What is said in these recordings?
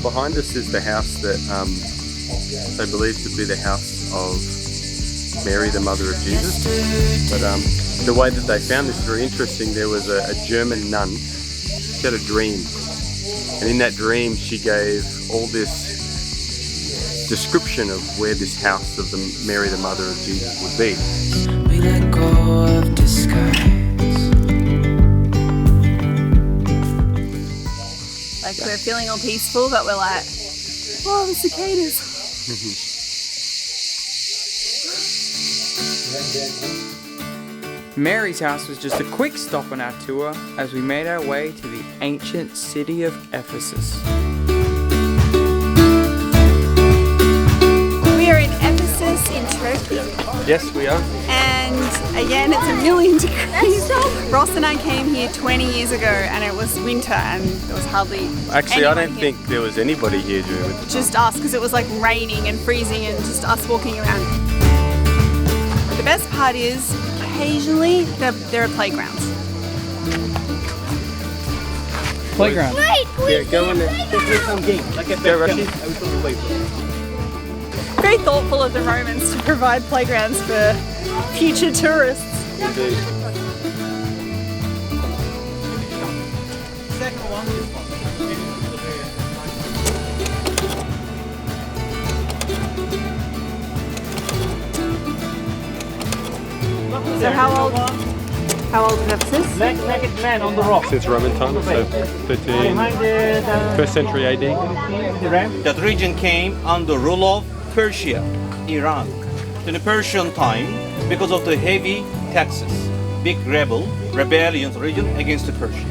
Well, behind us is the house that they believe to be the house of Mary, the mother of Jesus. But the way that they found this very interesting, there was a German nun. She had a dream, and in that dream she gave all this description of where this house of Mary, the mother of Jesus, would be. We let go of disguise. Like we're feeling all peaceful, but we're like, oh, the cicadas. Mary's house was just a quick stop on our tour as we made our way to the ancient city of Ephesus. We are in Ephesus in Turkey, Yes, we are. and again it's 1,000,000 degrees. Ross and I came here 20 years ago and it was winter and there was hardly Actually, I anyone don't here. think there was anybody here during winter. Just us, because it was like raining and freezing and just us walking around. The best part is occasionally there are playgrounds. Playground. Yeah, go in there. Go, Rushy. Very thoughtful of the Romans to provide playgrounds for future tourists. Indeed. So how old is Ephesus? Naked man on the rock. Since Roman times, so 1st century AD. That region came under rule of Persia, Iran. In the Persian time, because of the heavy taxes, big rebellion region against the Persia.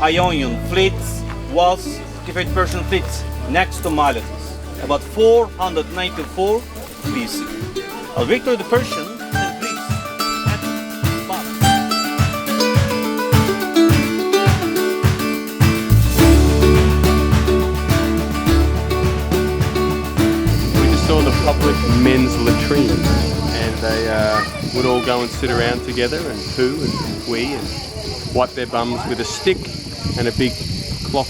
Ionian fleets was defeated Persian fleets next to Miletus, about 494 BC. A victory of the Persian in Greece and Sparta. We just saw the public men's latrine, and they would all go and sit around together and poo and wee and wipe their bums with a stick and a big cloth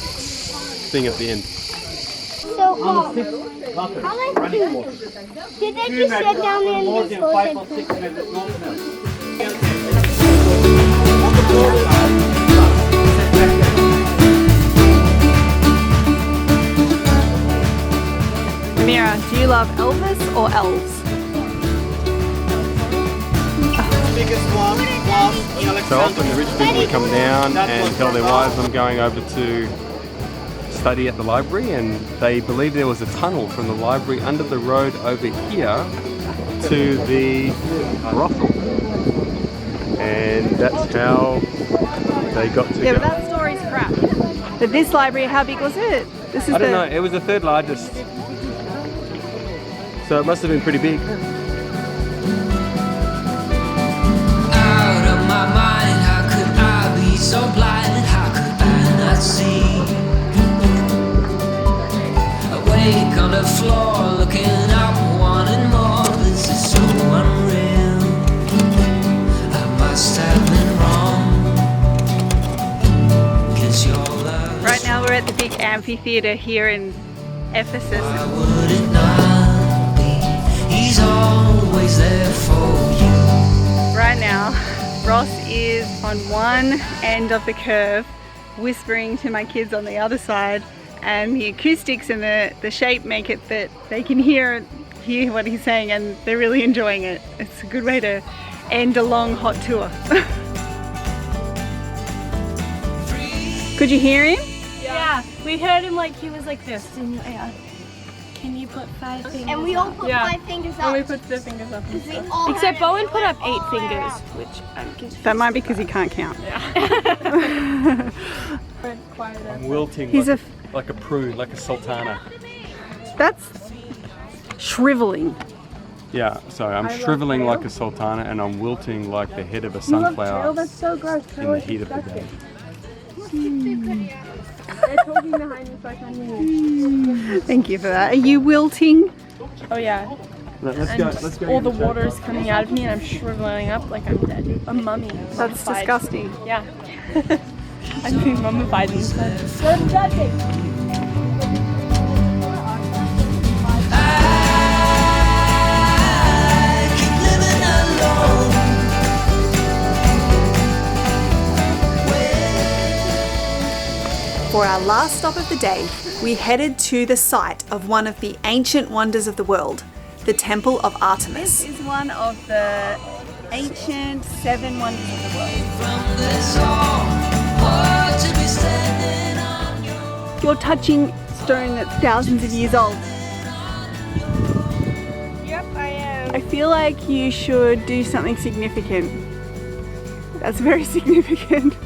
thing at the end. So, how much did they just sit down there and just go and Mira, do you love Elvis or elves? Biggest one was in So often the rich people would come down and tell their wives, I'm going over to study at the library, and they believed there was a tunnel from the library under the road over here to the brothel. And that's how they got to Yeah, go. but that story's crap. But this library, how big was it? This is I don't know, it was the third largest. So it must have been pretty big. Out of my mind, how could I be so blind? How could I not see? Awake on the floor, looking up, wanting more. This is so unreal. I must have been wrong. 'Cause your love. Right now we're at the big amphitheatre here in Ephesus. Why would it not be? He's always there for you. Right now, Ross is on one end of the curve, whispering to my kids on the other side, and the acoustics and the shape make it that they can hear what he's saying, and they're really enjoying it. It's a good way to end a long hot tour. Could you hear him? Yeah, we heard him like he was like this. And, yeah. Can you put 5 fingers? And we all put 5 fingers up. And we put the fingers up. And We stuff. all Except had Bowen put up 8 fingers, which I'm confused. That might be because he can't count. I'm wilting He's like a prune, like a sultana. That's shriveling. Yeah, sorry, I'm shriveling like a sultana and I'm wilting like the head of a sunflower That's so gross. in the heat of the day. They're talking behind me so I can't hear. Thank you for that. Are you wilting? Oh yeah. Let's go. All the water is coming out of me and I'm shriveling up like I'm dead. A mummy. That's mummified. disgusting. Yeah. I'm being mummified inside. for our last stop of the day, we headed to the site of one of the ancient wonders of the world, the Temple of Artemis. This is one of the ancient 7 wonders of the world. You're touching stone that's thousands of years old. Yep, I am. I feel like you should do something significant. That's very significant.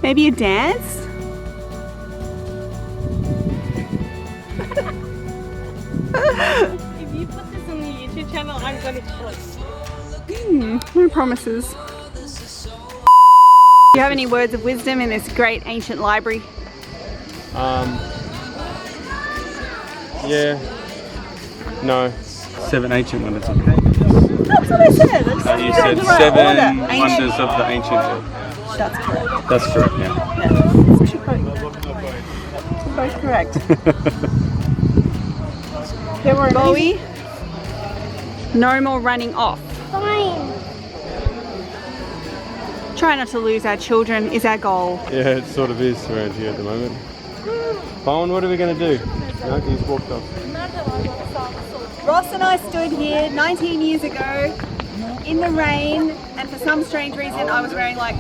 Maybe a dance? If you put this on the YouTube channel, I'm gonna kill it. No promises. Do you have any words of wisdom in this great ancient library? Yeah. No. 7 ancient wonders. That's what I said. You said 7 wonders of the ancient world. That's correct. That's correct, yeah. Both correct. There were Bowie. No more running off. Fine. Try not to lose our children is our goal. Yeah, it sort of is around here at the moment. Bowen, what are we going to do? No, he's walked off. Ross and I stood here 19 years ago in the rain, and for some strange reason I was wearing like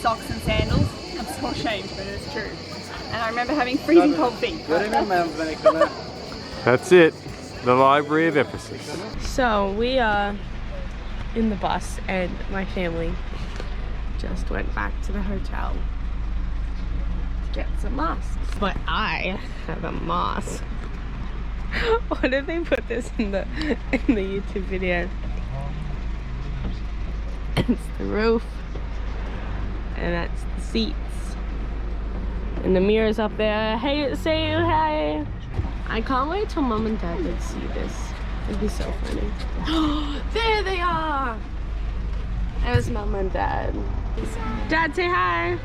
socks and sandals. I'm so ashamed, but it's true. And I remember having freezing cold feet. That's it. The Library of Ephesus. So we are in the bus and my family just went back to the hotel to get some masks. But I have a mask. What if they put this in the YouTube video? It's the roof and that's the seats and the mirrors up there. Hey, say hi. I can't wait till mom and dad would see this. It'd be so funny. There they are. There's mom and dad. Dad, say hi.